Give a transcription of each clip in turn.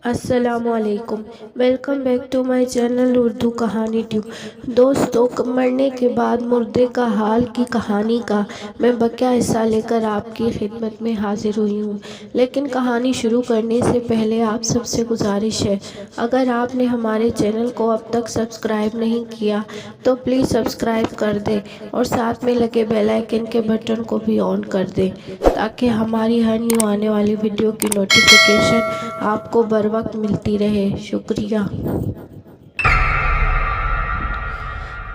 السلام علیکم، welcome back to my channel Urdu کہانی ٹیوب۔ دوستو، مرنے کے بعد مردے کا حال کی کہانی کا میں بقیہ حصہ لے کر آپ کی خدمت میں حاضر ہوئی ہوں۔ لیکن کہانی شروع کرنے سے پہلے آپ سب سے گزارش ہے، اگر آپ نے ہمارے چینل کو اب تک سبسکرائب نہیں کیا تو پلیز سبسکرائب کر دیں اور ساتھ میں لگے بیل آئیکن کے بٹن کو بھی آن کر دیں تاکہ ہماری ہر نیو آنے والی ویڈیو کی نوٹیفیکیشن آپ کو بر وقت ملتی رہے۔ شکریہ۔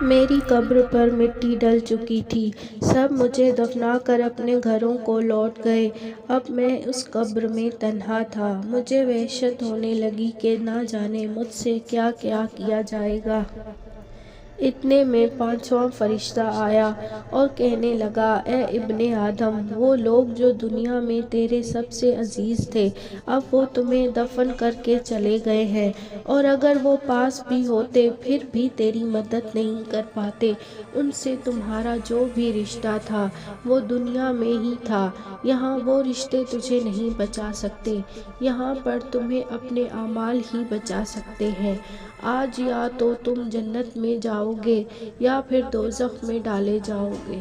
میری قبر پر مٹی ڈل چکی تھی، سب مجھے دفنا کر اپنے گھروں کو لوٹ گئے۔ اب میں اس قبر میں تنہا تھا۔ مجھے وحشت ہونے لگی کہ نہ جانے مجھ سے کیا کیا کیا جائے گا۔ اتنے میں پانچواں فرشتہ آیا اور کہنے لگا، اے ابن آدم، وہ لوگ جو دنیا میں تیرے سب سے عزیز تھے، اب وہ تمہیں دفن کر کے چلے گئے ہیں، اور اگر وہ پاس بھی ہوتے پھر بھی تیری مدد نہیں کر پاتے۔ ان سے تمہارا جو بھی رشتہ تھا وہ دنیا میں ہی تھا، یہاں وہ رشتے تجھے نہیں بچا سکتے، یہاں پر تمہیں اپنے اعمال ہی بچا سکتے ہیں۔ آج یا تو تم جنت میں جاؤ گے یا پھر دوزخ میں ڈالے جاؤ گے۔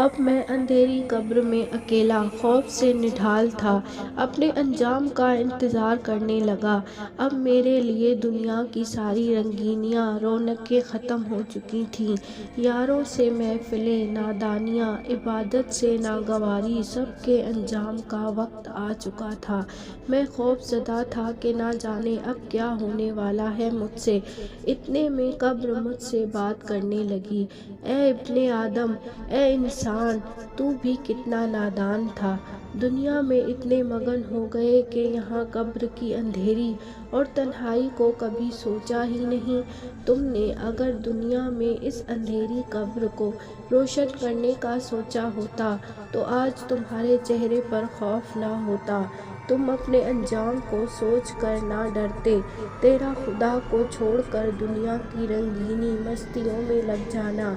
اب میں اندھیری قبر میں اکیلا، خوف سے نڈھال تھا، اپنے انجام کا انتظار کرنے لگا۔ اب میرے لیے دنیا کی ساری رنگینیاں، رونقیں ختم ہو چکی تھیں۔ یاروں سے محفلیں، نادانیاں، عبادت سے ناگواری، سب کے انجام کا وقت آ چکا تھا۔ میں خوف زدہ تھا کہ نہ جانے اب کیا ہونے والا ہے مجھ سے۔ اتنے میں قبر مجھ سے بات کرنے لگی، اے ابن آدم، اے انسان، تو بھی کتنا نادان تھا، دنیا میں اتنے مگن ہو گئے کہ یہاں قبر کی اندھیری اور تنہائی کو کبھی سوچا ہی نہیں۔ تم نے اگر دنیا میں اس اندھیری قبر کو روشن کرنے کا سوچا ہوتا تو آج تمہارے چہرے پر خوف نہ ہوتا، تم اپنے انجام کو سوچ کر نہ ڈرتے۔ تیرا خدا کو چھوڑ کر دنیا کی رنگینی مستیوں میں لگ جانا،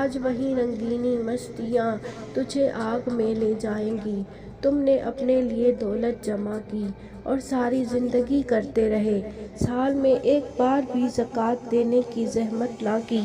آج وہی رنگینی مستیاں تجھے آگ میں لے جائیں گی۔ تم نے اپنے لیے دولت جمع کی اور ساری زندگی کرتے رہے، سال میں ایک بار بھی زکوٰۃ دینے کی زحمت نہ کی۔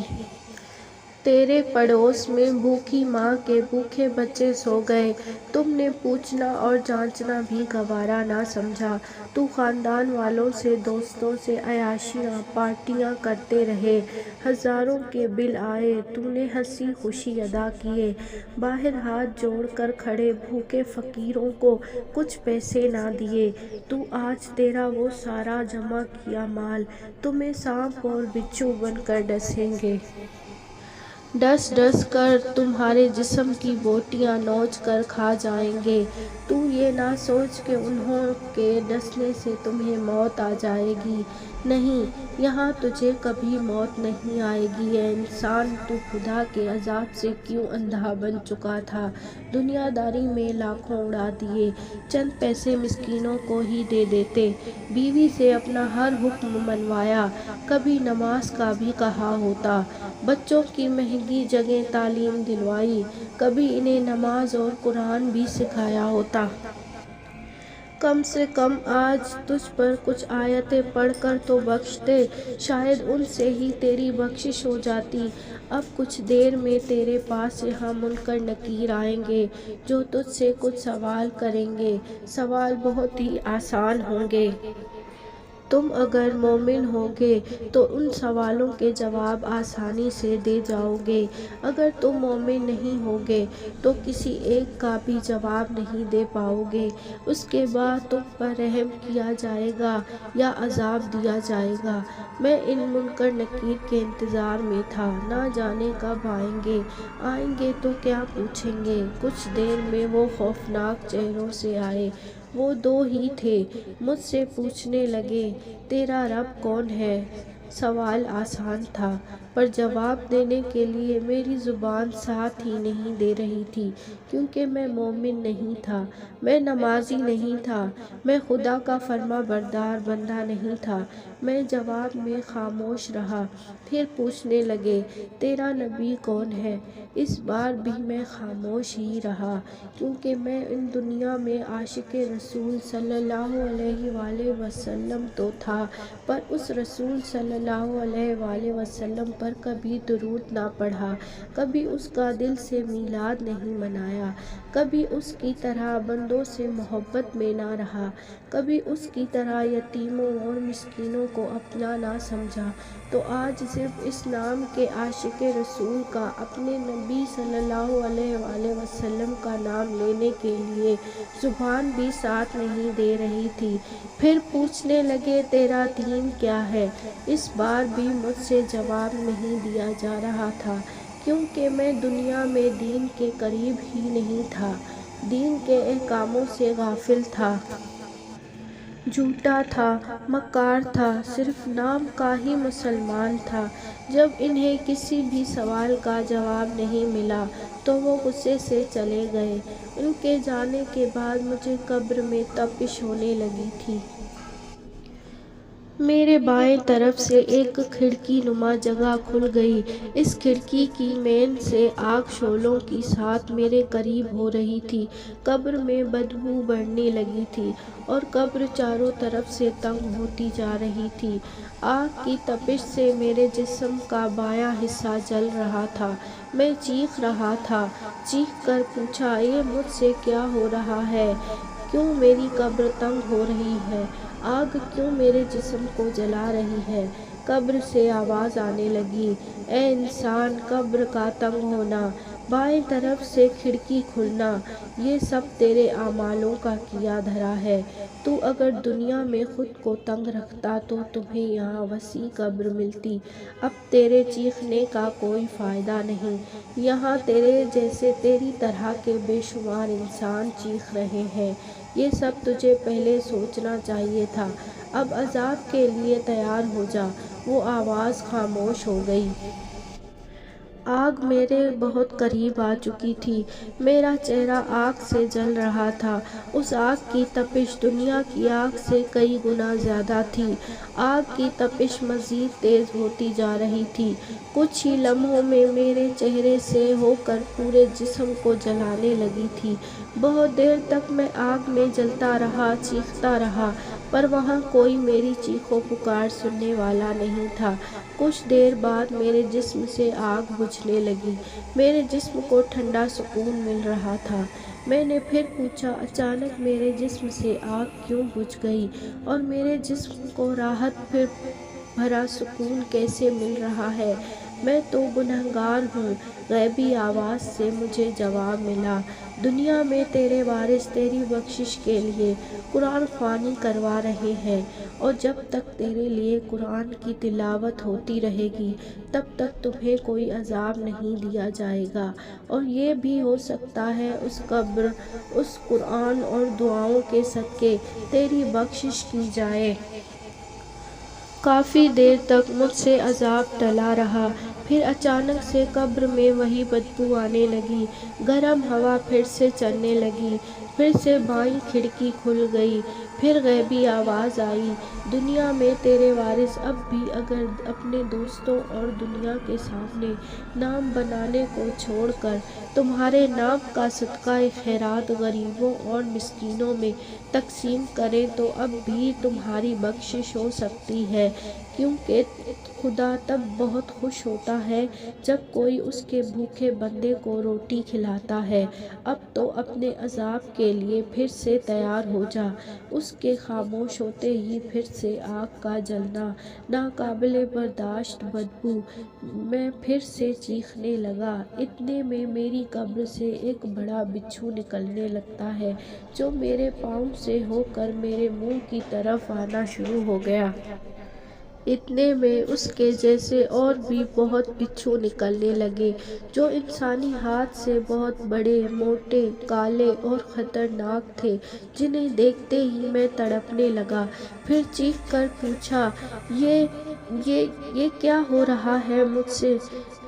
تیرے پڑوس میں بھوکی ماں کے بھوکے بچے سو گئے، تم نے پوچھنا اور جانچنا بھی گوارا نہ سمجھا۔ تو خاندان والوں سے، دوستوں سے عیاشیاں، پارٹیاں کرتے رہے، ہزاروں کے بل آئے، تو نے ہنسی خوشی ادا کیے، باہر ہاتھ جوڑ کر کھڑے بھوکے فقیروں کو کچھ پیسے نہ دیے۔ تو آج تیرا وہ سارا جمع کیا مال تمہیں سانپ اور بچھو بن کر ڈسیں گے۔ ڈس ڈس کر تمہارے جسم کی بوٹیاں نوچ کر کھا جائیں گے۔ تو یہ نہ سوچ کہ انہوں کے ڈسنے سے تمہیں موت آ جائے گی، نہیں، یہاں تجھے کبھی موت نہیں آئے گی۔ اے انسان، تو خدا کے عذاب سے کیوں اندھا بن چکا تھا؟ دنیا داری میں لاکھوں اڑا دیے، چند پیسے مسکینوں کو ہی دے دیتے، بیوی سے اپنا ہر حکم منوایا، کبھی نماز کا بھی کہا ہوتا، بچوں کی مہنگی جگہ تعلیم دلوائی، کبھی انہیں نماز اور قرآن بھی سکھایا ہوتا۔ کم سے کم آج تجھ پر کچھ آیتیں پڑھ کر تو بخشتے، شاید ان سے ہی تیری بخشش ہو جاتی۔ اب کچھ دیر میں تیرے پاس یہاں منکر نکیر آئیں گے جو تجھ سے کچھ سوال کریں گے۔ سوال بہت ہی آسان ہوں گے۔ تم اگر مومن ہوگے تو ان سوالوں کے جواب آسانی سے دے جاؤ گے، اگر تم مومن نہیں ہوگے تو کسی ایک کا بھی جواب نہیں دے پاؤ گے۔ اس کے بعد تم پر رحم کیا جائے گا یا عذاب دیا جائے گا۔ میں ان منکر نکیر کے انتظار میں تھا، نہ جانے کب آئیں گے، آئیں گے تو کیا پوچھیں گے۔ کچھ دیر میں وہ خوفناک چہروں سے آئے، وہ دو ہی تھے، مجھ سے پوچھنے لگے، تیرا رب کون ہے؟ سوال آسان تھا، پر جواب دینے کے لیے میری زبان ساتھ ہی نہیں دے رہی تھی، کیونکہ میں مومن نہیں تھا، میں نمازی نہیں تھا، میں خدا کا فرما بردار بندہ نہیں تھا۔ میں جواب میں خاموش رہا۔ پھر پوچھنے لگے، تیرا نبی کون ہے؟ اس بار بھی میں خاموش ہی رہا، کیونکہ میں ان دنیا میں عاشق رسول صلی اللہ علیہ وآلہ وسلم تو تھا، پر اس رسول صلی اللہ علیہ وآلہ وسلم پر کبھی درود نہ پڑھا، کبھی اس کا دل سے میلاد نہیں منایا، کبھی اس کی طرح بندوں سے محبت میں نہ رہا، کبھی اس کی طرح یتیموں اور مسکینوں کو اپنا نہ سمجھا، تو آج صرف اس نام کے عاشق رسول کا، اپنے نبی صلی اللہ علیہ وآلہ وسلم کا نام لینے کے لیے زبان بھی ساتھ نہیں دے رہی تھی۔ پھر پوچھنے لگے، تیرا دین کیا ہے؟ اس بار بھی مجھ سے جواب نہیں دیا جا رہا تھا، کیونکہ میں دنیا میں دین کے قریب ہی نہیں تھا، دین کے احکاموں سے غافل تھا، جھوٹا تھا، مکار تھا، صرف نام کا ہی مسلمان تھا۔ جب انہیں کسی بھی سوال کا جواب نہیں ملا تو وہ غصے سے چلے گئے۔ ان کے جانے کے بعد مجھے قبر میں تپش ہونے لگی تھی۔ میرے بائیں طرف سے ایک کھڑکی نما جگہ کھل گئی۔ اس کھڑکی کی مین سے آگ شعلوں کے ساتھ میرے قریب ہو رہی تھی۔ قبر میں بدبو بڑھنے لگی تھی اور قبر چاروں طرف سے تنگ ہوتی جا رہی تھی۔ آگ کی تپش سے میرے جسم کا بایاں حصہ جل رہا تھا۔ میں چیخ رہا تھا، چیخ کر پوچھا، یہ مجھ سے کیا ہو رہا ہے؟ کیوں میری قبر تنگ ہو رہی ہے؟ آگ کیوں میرے جسم کو جلا رہی ہے؟ قبر سے آواز آنے لگی، اے انسان، قبر کا تنگ ہونا، بائیں طرف سے کھڑکی کھلنا، یہ سب تیرے اعمالوں کا کیا دھرا ہے۔ تو اگر دنیا میں خود کو تنگ رکھتا تو تمہیں یہاں وسیع قبر ملتی۔ اب تیرے چیخنے کا کوئی فائدہ نہیں، یہاں تیرے جیسے تیری طرح کے بے شمار انسان چیخ رہے ہیں۔ یہ سب تجھے پہلے سوچنا چاہیے تھا۔ اب عذاب کے لیے تیار ہو جا۔ وہ آواز خاموش ہو گئی۔ آگ میرے بہت قریب آ چکی تھی۔ میرا چہرہ آگ سے جل رہا تھا۔ اس آگ کی تپش دنیا کی آگ سے کئی گنا زیادہ تھی۔ آگ کی تپش مزید تیز ہوتی جا رہی تھی، کچھ ہی لمحوں میں میرے چہرے سے ہو کر پورے جسم کو جلانے لگی تھی۔ بہت دیر تک میں آگ میں جلتا رہا، چیختا رہا، پر وہاں کوئی میری چیخ و پکار سننے والا نہیں تھا۔ کچھ دیر بعد میرے جسم سے آگ بجھنے لگی، میرے جسم کو ٹھنڈا سکون مل رہا تھا۔ میں نے پھر پوچھا، اچانک میرے جسم سے آگ کیوں بجھ گئی اور میرے جسم کو راحت بھرا سکون کیسے مل رہا ہے؟ میں تو گنہگار ہوں۔ غیبی آواز سے مجھے جواب ملا، دنیا میں تیرے وارث تیری بخشش کے لیے قرآن خوانی کروا رہے ہیں، اور جب تک تیرے لیے قرآن کی تلاوت ہوتی رہے گی تب تک تمہیں کوئی عذاب نہیں دیا جائے گا، اور یہ بھی ہو سکتا ہے اس قبر، اس قرآن اور دعاؤں کے صدقے تیری بخشش کی جائے۔ کافی دیر تک مجھ سے عذاب ٹلا رہا، پھر اچانک سے قبر میں وہی بدبو آنے لگی، گرم ہوا پھر سے چلنے لگی، پھر سے بائیں کھڑکی کھل گئی، پھر غیبی آواز آئی، دنیا میں تیرے وارث اب بھی اگر اپنے دوستوں اور دنیا کے سامنے نام بنانے کو چھوڑ کر تمہارے نام کا صدقہ خیرات غریبوں اور مسکینوں میں تقسیم کریں تو اب بھی تمہاری بخشش ہو سکتی ہے، کیونکہ خدا تب بہت خوش ہوتا ہے جب کوئی اس کے بھوکے بندے کو روٹی کھلاتا ہے۔ اب تو اپنے عذاب کے لیے پھر سے تیار ہو جا۔ اس کے خاموش ہوتے ہی پھر سے آگ کا جلنا، ناقابل برداشت بدبو۔ میں پھر سے چیخنے لگا۔ اتنے میں میری قبر سے ایک بڑا بچھو نکلنے لگتا ہے جو میرے پاؤں سے ہو کر میرے منہ کی طرف آنا شروع ہو گیا۔ اتنے میں اس کے جیسے اور بھی بہت بچھو نکلنے لگے جو انسانی ہاتھ سے بہت بڑے، موٹے، کالے اور خطرناک تھے، جنہیں دیکھتے ہی میں تڑپنے لگا۔ پھر چیخ کر پوچھا، یہ یہ کیا ہو رہا ہے مجھ سے؟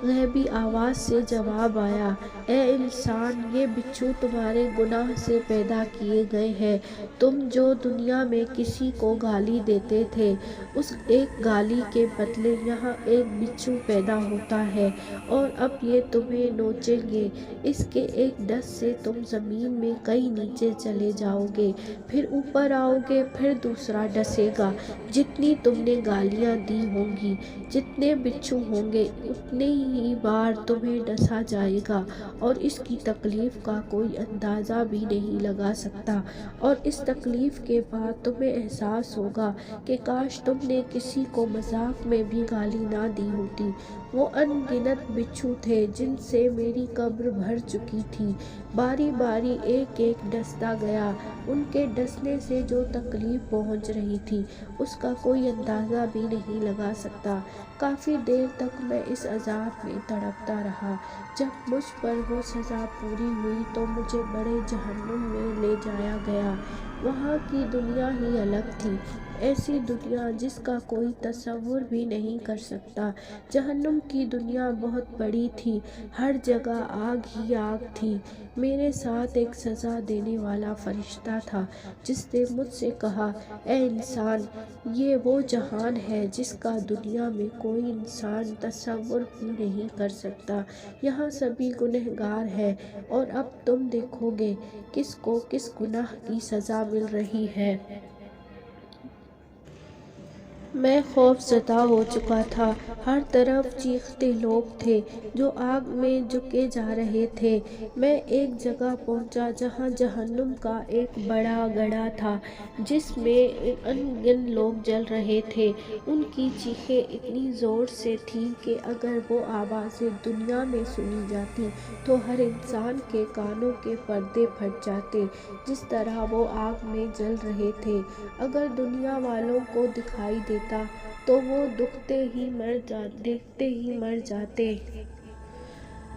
غیبی آواز سے جواب آیا، اے انسان، یہ بچھو تمہارے گناہ سے پیدا کیے گئے ہیں۔ تم جو دنیا میں کسی کو گالی دیتے تھے، اس ایک گالی کے بدلے یہاں ایک بچھو پیدا ہوتا ہے، اور اب یہ تمہیں نوچیں گے۔ اس کے ایک ڈس سے تم زمین میں کئی نیچے چلے جاؤ گے، پھر اوپر آؤ گے، پھر دوسرا ڈسے گا۔ جتنی تم نے گالیاں دی ہوں گی، جتنے بچھو ہوں گے، اتنی ہی بار تمہیں ڈسا جائے گا، اور اس کی تکلیف کا کوئی اندازہ بھی نہیں لگا سکتا۔ اور اس تکلیف کے بعد تمہیں احساس ہوگا کہ کاش تم نے کسی کو مذاق میں بھی گالی نہ دی ہوتی۔ وہ ان گنت بچھو تھے جن سے میری قبر بھر چکی تھی۔ باری باری ایک ایک ڈستا گیا۔ ان کے ڈسنے سے جو تکلیف پہنچ رہی تھی، اس کا کوئی اندازہ بھی نہیں لگا سکتا۔ کافی دیر تک میں اس عذاب میں تڑپتا رہا۔ جب مجھ پر وہ سزا پوری ہوئی تو مجھے بڑے جہنم میں لے جایا گیا۔ وہاں کی دنیا ہی الگ تھی، ایسی دنیا جس کا کوئی تصور بھی نہیں کر سکتا۔ جہنم کی دنیا بہت بڑی تھی، ہر جگہ آگ ہی آگ تھی۔ میرے ساتھ ایک سزا دینے والا فرشتہ تھا جس نے مجھ سے کہا، اے انسان، یہ وہ جہان ہے جس کا دنیا میں کوئی انسان تصور بھی نہیں کر سکتا۔ یہاں سبھی گنہگار ہیں، اور اب تم دیکھو گے کس کو کس گناہ کی سزا مل رہی ہے۔ میں خوف زدہ ہو چکا تھا۔ ہر طرف چیختے لوگ تھے جو آگ میں جھونکے جا رہے تھے۔ میں ایک جگہ پہنچا جہاں جہنم کا ایک بڑا گڑھا تھا جس میں ان گن لوگ جل رہے تھے۔ ان کی چیخیں اتنی زور سے تھیں کہ اگر وہ آوازیں دنیا میں سنی جاتی تو ہر انسان کے کانوں کے پردے پھٹ جاتے، جس طرح وہ آگ میں جل رہے تھے۔ اگر دنیا والوں کو دکھائی دیتا تو وہ دیکھتے ہی مر جاتے۔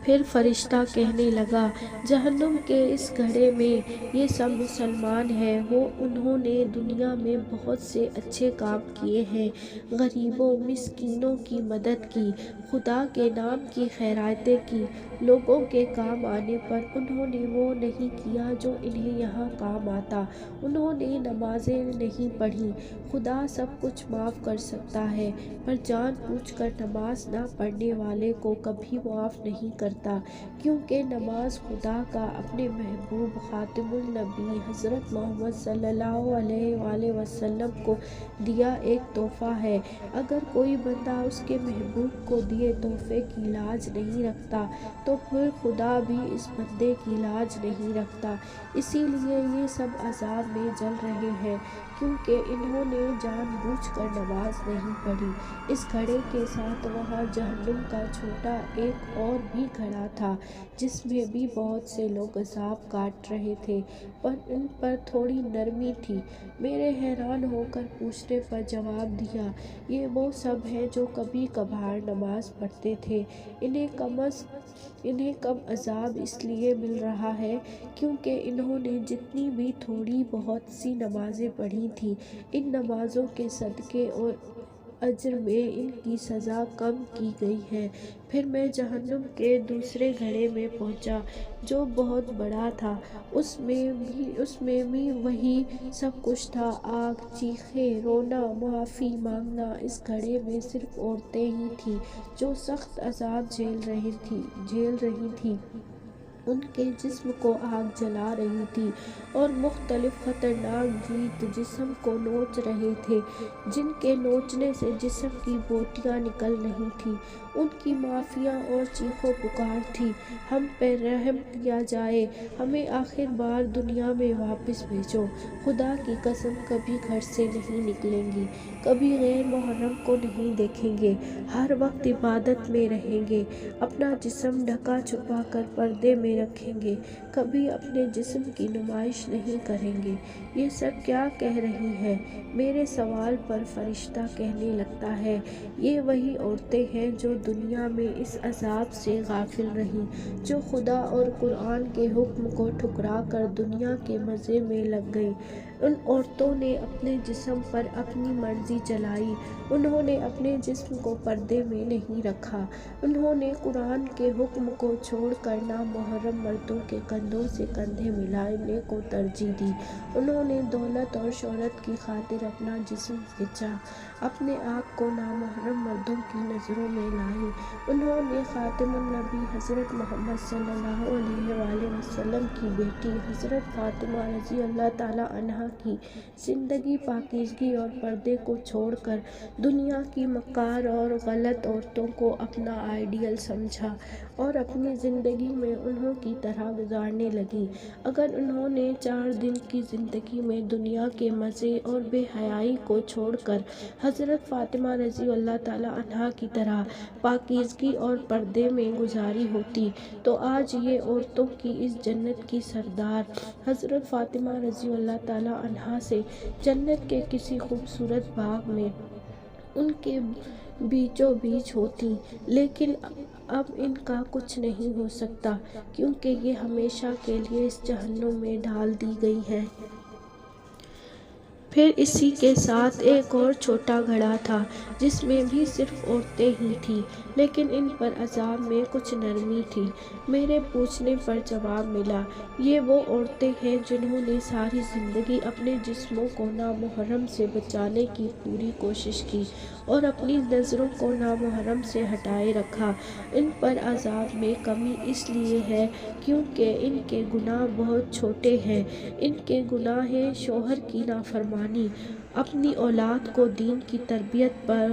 پھر فرشتہ کہنے لگا، جہنم کے اس گڑھے میں یہ سب مسلمان ہیں۔ انہوں نے دنیا میں بہت سے اچھے کام کیے ہیں، غریبوں مسکینوں کی مدد کی، خدا کے نام کی خیراتیں کی۔ لوگوں کے کام آنے پر انہوں نے وہ نہیں کیا جو انہیں یہاں کام آتا۔ انہوں نے نمازیں نہیں پڑھیں۔ خدا سب کچھ معاف کر سکتا ہے، پر جان بوجھ کر نماز نہ پڑھنے والے کو کبھی معاف نہیں کرتا، کیونکہ نماز خدا کا اپنے محبوب خاتم النبی حضرت محمد صلی اللہ علیہ وآلہ وسلم کو دیا ایک تحفہ ہے۔ اگر کوئی بندہ اس کے محبوب کو دیے تحفے کی لاج نہیں رکھتا تو پھر خدا بھی اس بندے کی لاج نہیں رکھتا۔ اسی لیے یہ سب عذاب میں جل رہے ہیں، کیونکہ انہوں نے جان بوجھ کر نماز نہیں پڑھی۔ اس گڑھے کے ساتھ وہاں جہنم کا چھوٹا ایک اور بھی گڑھا تھا جس میں بھی بہت سے لوگ عذاب کاٹ رہے تھے، پر ان پر تھوڑی نرمی تھی۔ میرے حیران ہو کر پوچھنے پر جواب دیا، یہ وہ سب ہیں جو کبھی کبھار نماز پڑھتے تھے۔ انہیں کم عذاب اس لیے مل رہا ہے کیونکہ انہوں نے جتنی بھی تھوڑی بہت سی نمازیں پڑھی تھیں، ان نمازوں کے صدقے اور اجر میں ان کی سزا کم کی گئی ہے۔ پھر میں جہنم کے دوسرے گڑھے میں پہنچا جو بہت بڑا تھا۔ اس میں بھی وہی سب کچھ تھا، آگ، چیخیں، رونا، معافی مانگنا۔ اس گڑھے میں صرف عورتیں ہی تھیں جو سخت عذاب جھیل رہی تھیں۔ ان کے جسم کو آگ جلا رہی تھی اور مختلف خطرناک جیت جسم کو نوچ رہے تھے، جن کے نوچنے سے جسم کی بوٹیاں نکل رہی تھیں۔ ان کی معافیاں اور چیخ و پکار تھی، ہم پر رحم کیا جائے، ہمیں آخر بار دنیا میں واپس بھیجو۔ خدا کی قسم کبھی گھر سے نہیں نکلیں گے، کبھی غیر محرم کو نہیں دیکھیں گے، ہر وقت عبادت میں رہیں گے، اپنا جسم ڈھکا چھپا کر پردے میں رکھیں گے، کبھی اپنے جسم کی نمائش نہیں کریں گے۔ یہ سب کیا کہہ رہی ہے؟ میرے سوال پر فرشتہ کہنے لگتا ہے، یہ وہی عورتیں ہیں جو دنیا میں اس عذاب سے غافل رہیں، جو خدا اور قرآن کے حکم کو ٹھکرا کر دنیا کے مزے میں لگ گئیں۔ ان عورتوں نے اپنے جسم پر اپنی مرضی چلائی، انہوں نے اپنے جسم کو پردے میں نہیں رکھا، انہوں نے قرآن کے حکم کو چھوڑ کر نامحرم مردوں کے کندھوں سے کندھے ملانے کو ترجیح دی، انہوں نے دولت اور شہرت کی خاطر اپنا جسم بیچا، اپنے آپ کو نامحرم مردوں کی نظروں میں لائی، انہوں نے خاتم النبی حضرت محمد صلی اللہ علیہ وآلہ وسلم کی بیٹی حضرت فاطمہ رضی اللہ تعالیٰ عنہا کی زندگی پاکیزگی اور پردے کو چھوڑ کر دنیا کی مکار اور غلط عورتوں کو اپنا آئیڈیل سمجھا اور اپنی زندگی میں انہوں کی طرح گزارنے لگی۔ اگر انہوں نے 4 دن کی زندگی میں دنیا کے مزے اور بے حیائی کو چھوڑ کر حضرت فاطمہ رضی اللہ تعالیٰ عنہا کی طرح پاکیزگی اور پردے میں گزاری ہوتی تو آج یہ عورتوں کی اس جنت کی سردار حضرت فاطمہ رضی اللہ تعالیٰ عنہا سے جنت کے کسی خوبصورت باغ میں ان کے بیچوں بیچ ہوتی، لیکن اب ان کا کچھ نہیں ہو سکتا کیونکہ یہ ہمیشہ کے لیے اس جہنم میں ڈال دی گئی ہیں۔ پھر اسی کے ساتھ ایک اور چھوٹا گھڑا تھا جس میں بھی صرف عورتیں ہی تھیں، لیکن ان پر عذاب میں کچھ نرمی تھی۔ میرے پوچھنے پر جواب ملا، یہ وہ عورتیں ہیں جنہوں نے ساری زندگی اپنے جسموں کو نامحرم سے بچانے کی پوری کوشش کی اور اپنی نظروں کو نامحرم سے ہٹائے رکھا۔ ان پر عذاب میں کمی اس لیے ہے کیونکہ ان کے گناہ بہت چھوٹے ہیں۔ ان کے گناہ ہیں شوہر کی نافرمانی، اپنی اولاد کو دین کی تربیت پر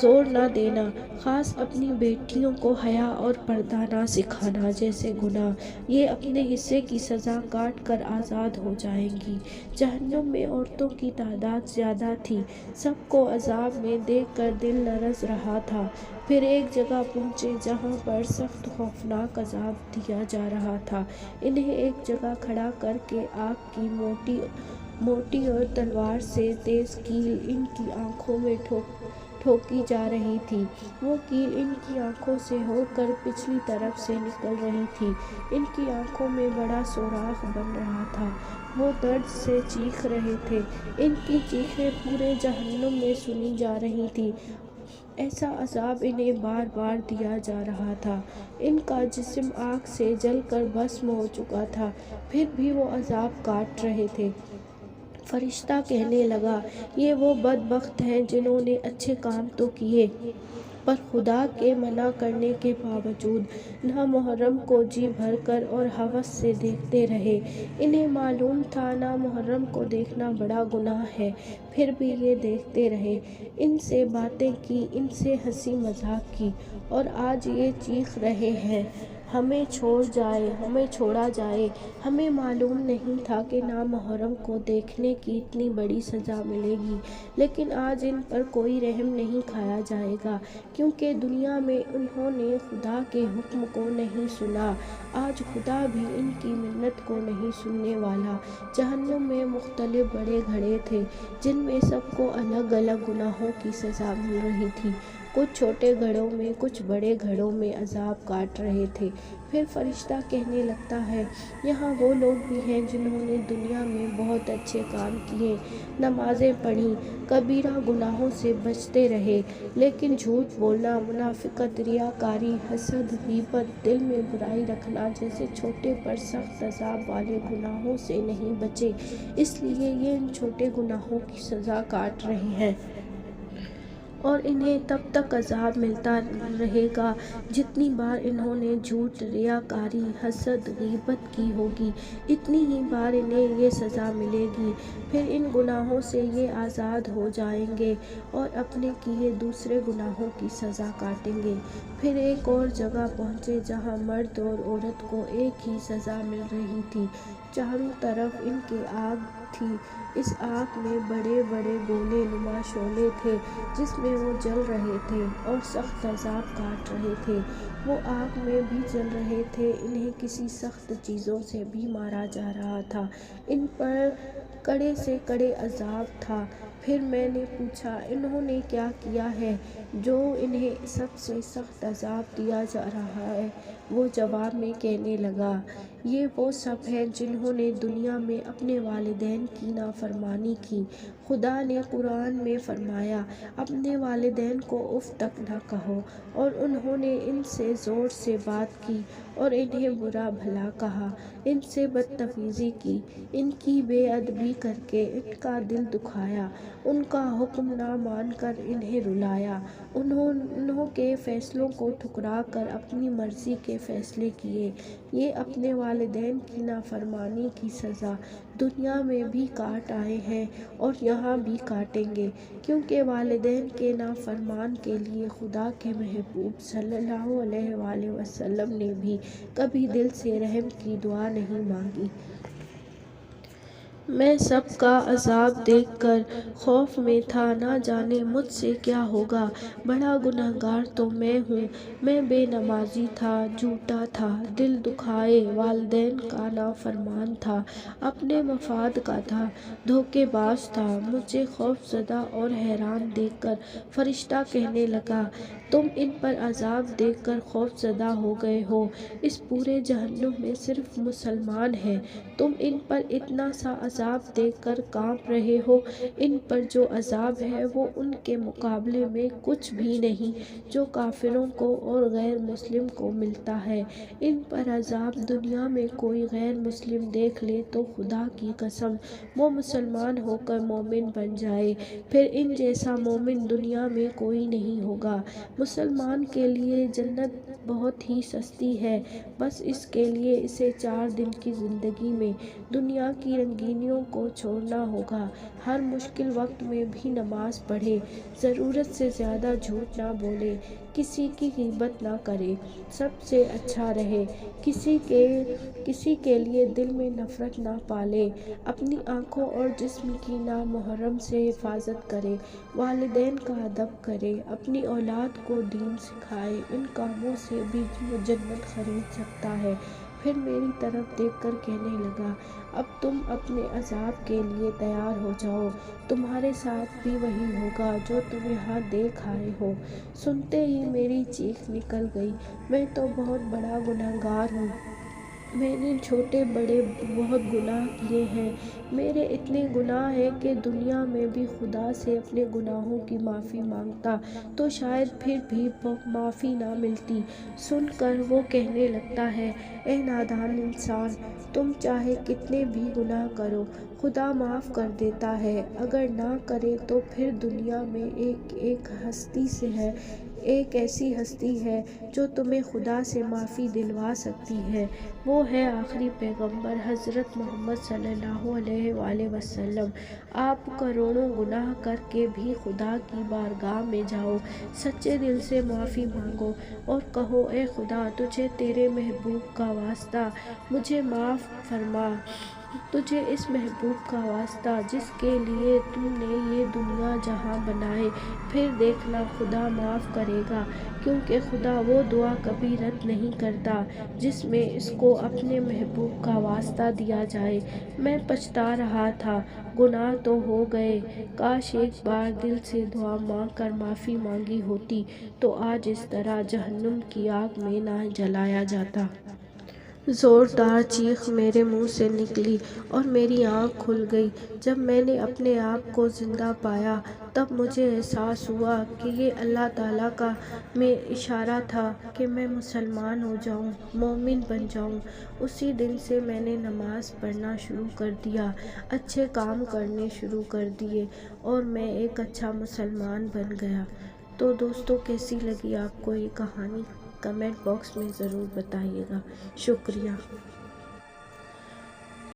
زور نہ دینا، خاص اپنی بیٹیوں کو حیا اور پردہ نہ سکھانا جیسے گناہ۔ یہ اپنے حصے کی سزا کاٹ کر آزاد ہو جائیں گی۔ جہنم میں عورتوں کی تعداد زیادہ تھی، سب کو عذاب میں دیکھ کر دل لرز رہا تھا۔ پھر ایک جگہ پہنچے جہاں پر سخت خوفناک عذاب دیا جا رہا تھا۔ انہیں ایک جگہ کھڑا کر کے آگ کی موٹی اور تلوار سے تیز کیل ان کی آنکھوں میں ٹھوکی جا رہی تھی۔ وہ کیل ان کی آنکھوں سے ہو کر پچھلی طرف سے نکل رہی تھی، ان کی آنکھوں میں بڑا سوراخ بن رہا تھا، وہ درد سے چیخ رہے تھے، ان کی چیخیں پورے جہنم میں سنی جا رہی تھیں۔ ایسا عذاب انہیں بار بار دیا جا رہا تھا، ان کا جسم آگ سے جل کر بھسم ہو چکا تھا، پھر بھی وہ عذاب کاٹ رہے تھے۔ فرشتہ کہنے لگا، یہ وہ بدبخت ہیں جنہوں نے اچھے کام تو کیے پر خدا کے منع کرنے کے باوجود نامحرم کو جی بھر کر اور ہوس سے دیکھتے رہے۔ انہیں معلوم تھا نامحرم کو دیکھنا بڑا گناہ ہے، پھر بھی یہ دیکھتے رہے، ان سے باتیں کی، ان سے ہنسی مذاق کی، اور آج یہ چیخ رہے ہیں، ہمیں چھوڑا جائے۔ ہمیں معلوم نہیں تھا کہ نامحرم کو دیکھنے کی اتنی بڑی سزا ملے گی، لیکن آج ان پر کوئی رحم نہیں کھایا جائے گا کیونکہ دنیا میں انہوں نے خدا کے حکم کو نہیں سنا۔ آج خدا بھی ان کی منت کو نہیں سننے والا۔ جہنم میں مختلف بڑے گھڑے تھے جن میں سب کو الگ الگ گناہوں کی سزا مل رہی تھی، کچھ چھوٹے گھڑوں میں، کچھ بڑے گھڑوں میں عذاب کاٹ رہے تھے۔ پھر فرشتہ کہنے لگتا ہے، یہاں وہ لوگ بھی ہیں جنہوں نے دنیا میں بہت اچھے کام کیے، نمازیں پڑھیں، کبیرہ گناہوں سے بچتے رہے، لیکن جھوٹ بولنا، منافقت، ریاکاری، حسد، غیبت، دل میں برائی رکھنا جیسے چھوٹے پر سخت عذاب والے گناہوں سے نہیں بچے، اس لیے یہ ان چھوٹے گناہوں کی سزا کاٹ رہے ہیں۔ اور انہیں تب تک عذاب ملتا رہے گا جتنی بار انہوں نے جھوٹ، ریاکاری، حسد، غیبت کی ہوگی، اتنی ہی بار انہیں یہ سزا ملے گی۔ پھر ان گناہوں سے یہ آزاد ہو جائیں گے اور اپنے کیے دوسرے گناہوں کی سزا کاٹیں گے۔ پھر ایک اور جگہ پہنچے جہاں مرد اور عورت کو ایک ہی سزا مل رہی تھی، چاروں طرف ان کے آگ تھی، اس آگ میں بڑے بڑے گولے نما شعلے تھے جس میں وہ جل رہے تھے اور سخت عذاب کاٹ رہے تھے، وہ آگ میں بھی جل رہے تھے، انہیں کسی سخت چیزوں سے بھی مارا جا رہا تھا، ان پر کڑے سے کڑے عذاب تھا، پھر میں نے پوچھا انہوں نے کیا کیا ہے جو انہیں سب سے سخت عذاب دیا جا رہا ہے؟ وہ جواب میں کہنے لگا، یہ وہ سب ہیں جنہوں نے دنیا میں اپنے والدین کی نافرمانی کی۔ خدا نے قرآن میں فرمایا، اپنے والدین کو اف تک نہ کہو، اور انہوں نے ان سے زور سے بات کی اور انہیں برا بھلا کہا، ان سے بدتمیزی کی، ان کی بے ادبی کر کے ان کا دل دکھایا، ان کا حکم نہ مان کر انہیں رلایا، انہوں کے فیصلوں کو ٹھکرا کر اپنی مرضی کے فیصلے کیے۔ یہ اپنے والدین کی نافرمانی کی سزا دنیا میں بھی کاٹ آئے ہیں اور یہاں بھی کاٹیں گے، کیونکہ والدین کے نافرمان کے لیے خدا کے محبوب صلی اللہ علیہ وآلہ وسلم نے بھی کبھی دل سے رحم کی دعا نہیں مانگی۔ میں سب کا عذاب دیکھ کر خوف میں تھا، نہ جانے مجھ سے کیا ہوگا۔ بڑا گنہگار تو میں ہوں، میں بے نمازی تھا، جھوٹا تھا، دل دکھائے والدین کا نافرمان تھا، اپنے مفاد کا تھا، دھوکے باز تھا۔ مجھے خوف زدہ اور حیران دیکھ کر فرشتہ کہنے لگا، تم ان پر عذاب دیکھ کر خوف زدہ ہو گئے ہو، اس پورے جہنم میں صرف مسلمان ہیں، تم ان پر اتنا سا عذاب دیکھ کر کانپ رہے ہو۔ ان پر جو عذاب ہے وہ ان کے مقابلے میں کچھ بھی نہیں جو کافروں کو اور غیر مسلم کو ملتا ہے۔ ان پر عذاب دنیا میں کوئی غیر مسلم دیکھ لے تو خدا کی قسم وہ مسلمان ہو کر مومن بن جائے، پھر ان جیسا مومن دنیا میں کوئی نہیں ہوگا۔ مسلمان کے لیے جنت بہت ہی سستی ہے، بس اس کے لیے اسے 4 دن کی زندگی میں دنیا کی رنگینیوں کو چھوڑنا ہوگا، ہر مشکل وقت میں بھی نماز پڑھے، ضرورت سے زیادہ جھوٹ نہ بولے، کسی کی غیبت نہ کرے، سب سے اچھا رہے، کسی کے لیے دل میں نفرت نہ پالے، اپنی آنکھوں اور جسم کی نامحرم سے حفاظت کرے، والدین کا ادب کرے، اپنی اولاد کو دین سکھائے، ان کاموں سے بھی جنت خرید سکتا ہے۔ پھر میری طرف دیکھ کر کہنے لگا، اب تم اپنے عذاب کے لیے تیار ہو جاؤ، تمہارے ساتھ بھی وہی ہوگا جو تم یہاں دیکھ آئے ہو۔ سنتے ہی میری چیخ نکل گئی، میں تو بہت بڑا گنہگار ہوں، میں نے چھوٹے بڑے بہت گناہ کیے ہیں، میرے اتنے گناہ ہیں کہ دنیا میں بھی خدا سے اپنے گناہوں کی معافی مانگتا تو شاید پھر بھی معافی نہ ملتی۔ سن کر وہ کہنے لگتا ہے، اے نادان انسان، تم چاہے کتنے بھی گناہ کرو، خدا معاف کر دیتا ہے، اگر نہ کرے تو پھر دنیا میں ایک ایسی ہستی ہے جو تمہیں خدا سے معافی دلوا سکتی ہے، وہ ہے آخری پیغمبر حضرت محمد صلی اللہ علیہ وآلہ وسلم۔ آپ کروڑوں گناہ کر کے بھی خدا کی بارگاہ میں جاؤ، سچے دل سے معافی مانگو اور کہو، اے خدا، تجھے تیرے محبوب کا واسطہ مجھے معاف فرما، تجھے اس محبوب کا واسطہ جس کے لیے تم نے یہ دنیا جہاں بنائے، پھر دیکھنا خدا معاف کرے گا، کیونکہ خدا وہ دعا کبھی رد نہیں کرتا جس میں اس کو اپنے محبوب کا واسطہ دیا جائے۔ میں پچھتا رہا تھا، گناہ تو ہو گئے، کاش ایک بار دل سے دعا مانگ کر معافی مانگی ہوتی تو آج اس طرح جہنم کی آگ میں نہ جلایا جاتا۔ زوردار چیخ میرے منہ سے نکلی اور میری آنکھ کھل گئی۔ جب میں نے اپنے آپ کو زندہ پایا تب مجھے احساس ہوا کہ یہ اللہ تعالیٰ کا اشارہ تھا کہ میں مسلمان ہو جاؤں، مومن بن جاؤں۔ اسی دن سے میں نے نماز پڑھنا شروع کر دیا، اچھے کام کرنے شروع کر دیے اور میں ایک اچھا مسلمان بن گیا۔ تو دوستو، کیسی لگی آپ کو یہ کہانی؟ کمنٹ باکس میں ضرور بتائیے گا۔ شکریہ۔